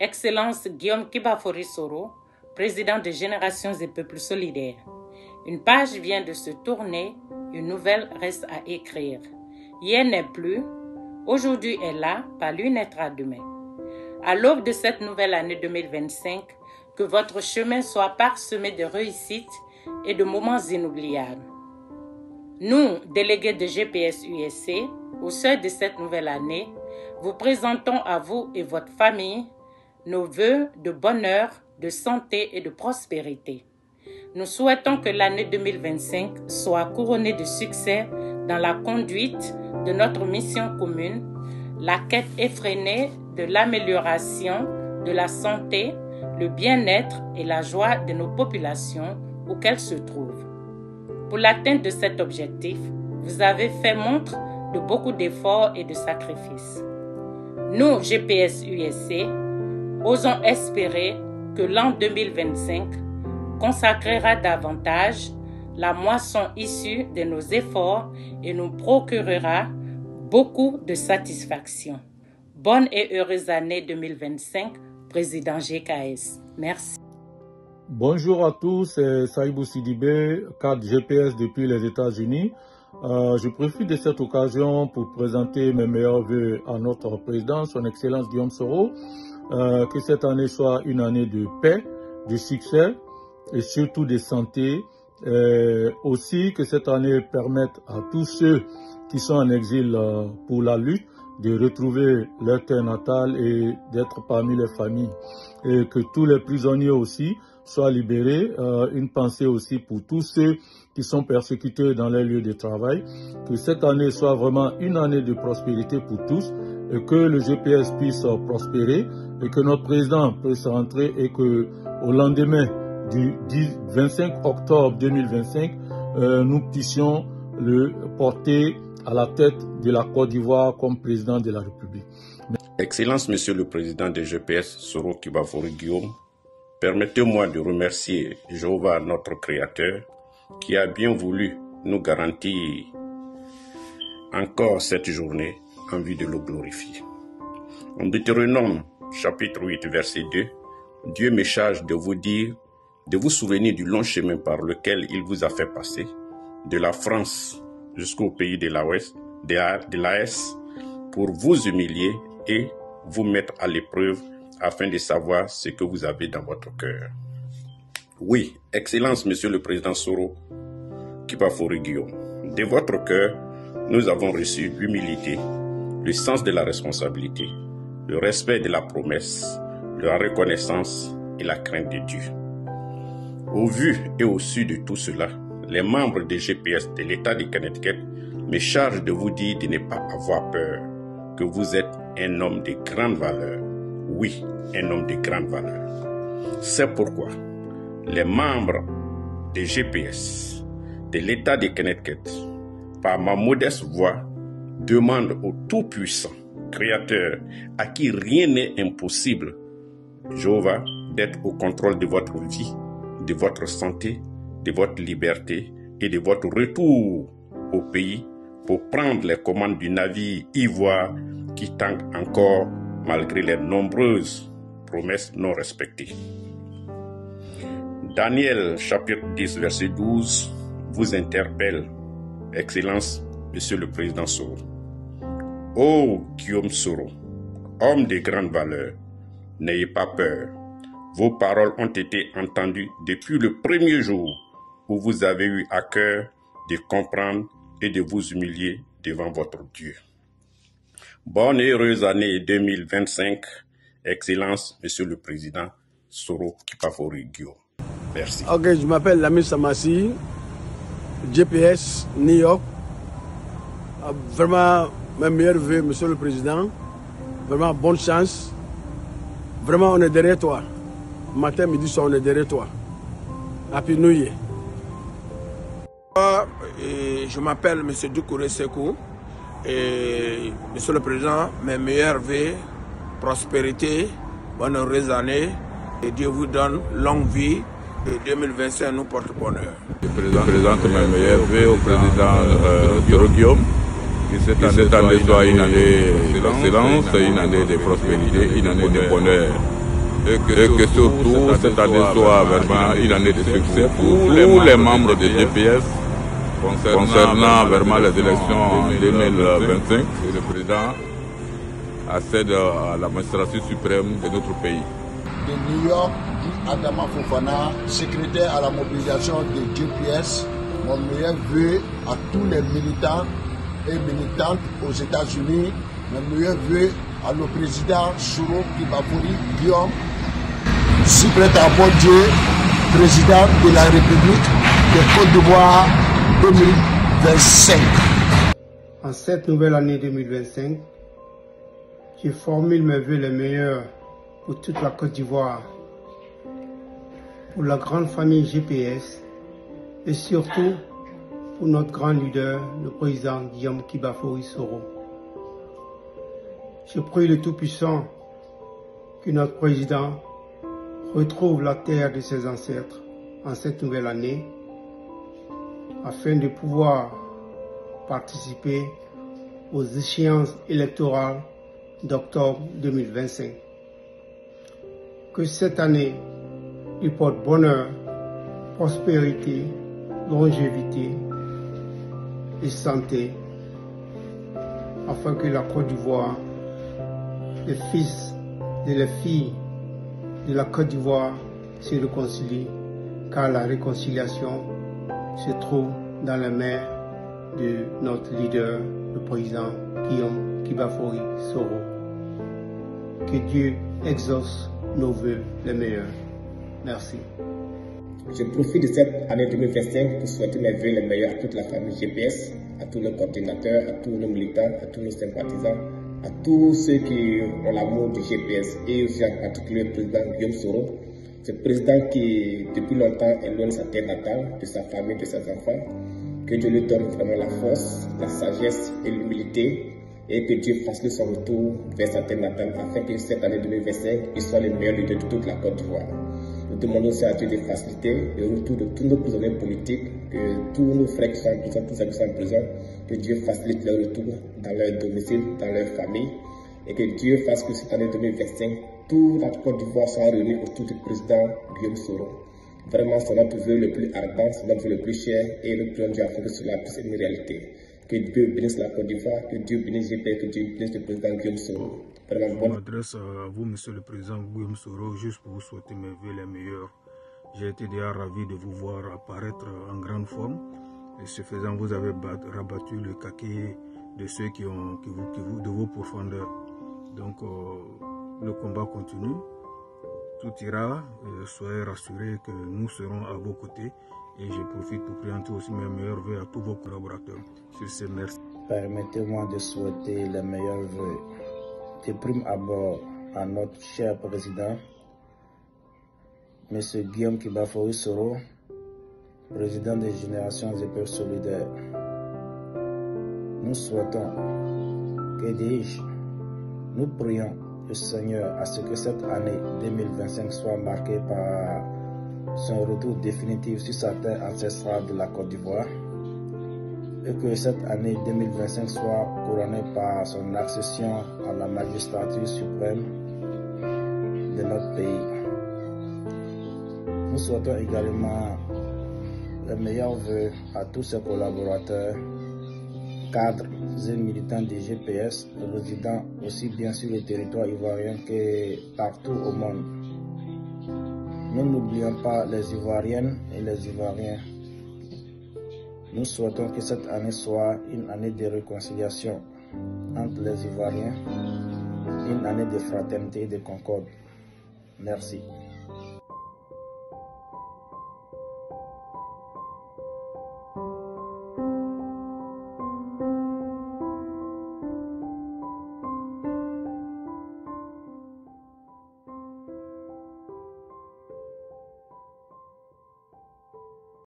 Excellence Guillaume Kibafori Soro, président de Générations et Peuples Solidaires. Une page vient de se tourner, une nouvelle reste à écrire. Hier n'est plus, aujourd'hui est là, pas lui naîtra demain. À l'aube de cette nouvelle année 2025, que votre chemin soit parsemé de réussites et de moments inoubliables. Nous, délégués de GPS-USC, au seuil de cette nouvelle année, vous présentons à vous et votre famille nos vœux de bonheur, de santé et de prospérité. Nous souhaitons que l'année 2025 soit couronnée de succès dans la conduite de notre mission commune, la quête effrénée de l'amélioration de la santé, le bien-être et la joie de nos populations où qu'elles se trouvent. Pour l'atteinte de cet objectif, vous avez fait montre de beaucoup d'efforts et de sacrifices. Nous, GPS-USC, osons espérer que l'an 2025 consacrera davantage la moisson issue de nos efforts et nous procurera beaucoup de satisfaction. Bonne et heureuse année 2025, Président GKS. Merci. Bonjour à tous, c'est Saïbou Sidibé, cadre GPS depuis les États-Unis. Je profite de cette occasion pour présenter mes meilleurs vœux à notre président, son Excellence Guillaume Soro. Que cette année soit une année de paix, de succès et surtout de santé. Aussi que cette année permette à tous ceux qui sont en exil pour la lutte de retrouver leur terre natale et d'être parmi les familles. Et que tous les prisonniers aussi soient libérés. Une pensée aussi pour tous ceux qui sont persécutés dans les lieux de travail. Que cette année soit vraiment une année de prospérité pour tous et que le GPS puisse prospérer et que notre président puisse rentrer et que au lendemain du 25 octobre 2025, nous puissions le porter à la tête de la Côte d'Ivoire comme président de la République. Excellence, Monsieur le Président de GPS, Soro Kibafori Guillaume, permettez-moi de remercier Jéhovah, notre Créateur, qui a bien voulu nous garantir encore cette journée en vue de le glorifier. En Deutéronome, chapitre 8, verset 2, Dieu me charge de vous dire, de vous souvenir du long chemin par lequel il vous a fait passer, de la France jusqu'au pays de l'AS, pour vous humilier et vous mettre à l'épreuve afin de savoir ce que vous avez dans votre cœur. Oui, Excellence, Monsieur le Président Soro Kibafori Guillaume, de votre cœur, nous avons reçu l'humilité, le sens de la responsabilité, le respect de la promesse, la reconnaissance et la crainte de Dieu. Au vu et au su de tout cela, les membres des GPS de l'État de Connecticut me chargent de vous dire de ne pas avoir peur, que vous êtes un homme de grande valeur. Oui, un homme de grande valeur. C'est pourquoi les membres des GPS de l'État de Connecticut, par ma modeste voix, demandent au Tout-Puissant, Créateur, à qui rien n'est impossible, Jéhovah, d'être au contrôle de votre vie, de votre santé, de votre liberté et de votre retour au pays pour prendre les commandes du navire ivoire qui tangue encore malgré les nombreuses promesses non respectées. Daniel, chapitre 10, verset 12, vous interpelle, Excellence, Monsieur le Président Soro. Ô Guillaume Soro, homme de grande valeur, n'ayez pas peur. Vos paroles ont été entendues depuis le premier jour où vous avez eu à cœur de comprendre et de vous humilier devant votre Dieu. Bonne et heureuse année 2025, Excellence, Monsieur le Président Soro Kibafori Guillaume. Merci. Ok, je m'appelle Lamine Samassi, GPS, New York. Vraiment, mes meilleurs vœux, Monsieur le Président. Vraiment, bonne chance. Vraiment, on est derrière toi. Matin, midi, soir, on est derrière toi. Happy New Year. Je m'appelle M. Doukouré Sekou. Et Monsieur le Président, mes meilleurs vœux, prospérité, bonne heureuse année. Et Dieu vous donne longue vie. Et 2025 nous porte bonheur. Je présente mes meilleurs vœux au président Soro Guillaume. Que cette année soit une année d'excellence, une année de prospérité, une année de bonheur. et que surtout cette année soit vraiment une année de succès pour tous les membres de GPS concernant vraiment les élections en 2025. Et le président accède à la magistrature suprême de notre pays. De New York, dit Adama Fofana, secrétaire à la mobilisation de GPS, mon meilleur vœu à tous les militants et militantes aux États-Unis, mon meilleur vœu à le président Soro Kibafori Guillaume, si prêt à bon Dieu, président de la République de Côte d'Ivoire 2025. En cette nouvelle année 2025, je formule mes vœux les meilleurs pour toute la Côte d'Ivoire, pour la grande famille GPS et surtout pour notre grand leader, le président Guillaume Kibafori Soro. Je prie le Tout-Puissant que notre président retrouve la terre de ses ancêtres en cette nouvelle année afin de pouvoir participer aux échéances électorales d'octobre 2025. Que cette année lui porte bonheur, prospérité, longévité et santé, afin que la Côte d'Ivoire, les fils et les filles de la Côte d'Ivoire se réconcilient, car la réconciliation se trouve dans les mains de notre leader, le président Guillaume Kibafori Soro. Que Dieu exauce nos vœux les meilleurs. Merci. Je profite de cette année 2025 pour souhaiter mes vœux les meilleurs à toute la famille GPS, à tous nos coordinateurs, à tous nos militants, à tous nos sympathisants, à tous ceux qui ont l'amour du GPS et aussi en particulier le président Guillaume Soro. Ce président qui depuis longtemps est loin de sa terre natale, de sa famille, de ses enfants. Que Dieu lui donne vraiment la force, la sagesse et l'humilité, et que Dieu fasse son retour vers sa terre natale afin que cette année 2025 il soit le meilleur leader de toute la Côte d'Ivoire. Nous demandons aussi à Dieu de faciliter le retour de tous nos prisonniers politiques, que tous nos frères qui sont en prison, tous ceux qui sont en prison, que Dieu facilite leur retour dans leur domicile, dans leur famille, et que Dieu fasse que cette année 2025, toute la Côte d'Ivoire soit réunie autour du président Guillaume Soro. Vraiment, c'est notre vœu le plus ardent, c'est notre vœu le plus cher, et le plus Dieu afin que cela puisse être une réalité. Que Dieu bénisse la Côte d'Ivoire, que Dieu bénisse GP, que Dieu bénisse le président Guillaume Soro. Je m'adresse à vous, monsieur le président Guillaume Soro, juste pour vous souhaiter mes vœux les meilleurs. J'ai été déjà ravi de vous voir apparaître en grande forme. Et ce faisant, vous avez rabattu le caquet de ceux de vos profondeurs. Donc, le combat continue. Tout ira. Soyez rassurés que nous serons à vos côtés. Et je profite pour présenter aussi mes meilleurs vœux à tous vos collaborateurs. Sur ce, merci. Permettez-moi de souhaiter les meilleurs vœux. De prime abord à notre cher président, M. Guillaume Kibafori Soro, président des Générations et Peuples Solidaires. Nous souhaitons, que dis-je, nous prions le Seigneur à ce que cette année 2025 soit marquée par son retour définitif sur sa terre ancestrale de la Côte d'Ivoire, et que cette année 2025 soit couronnée par son accession à la magistrature suprême de notre pays. Nous souhaitons également les meilleurs vœux à tous ses collaborateurs, cadres et militants des GPS, résidant aussi bien sur le territoire ivoirien que partout au monde. Nous n'oublions pas les Ivoiriennes et les Ivoiriens. Nous souhaitons que cette année soit une année de réconciliation entre les Ivoiriens, une année de fraternité et de concorde. Merci.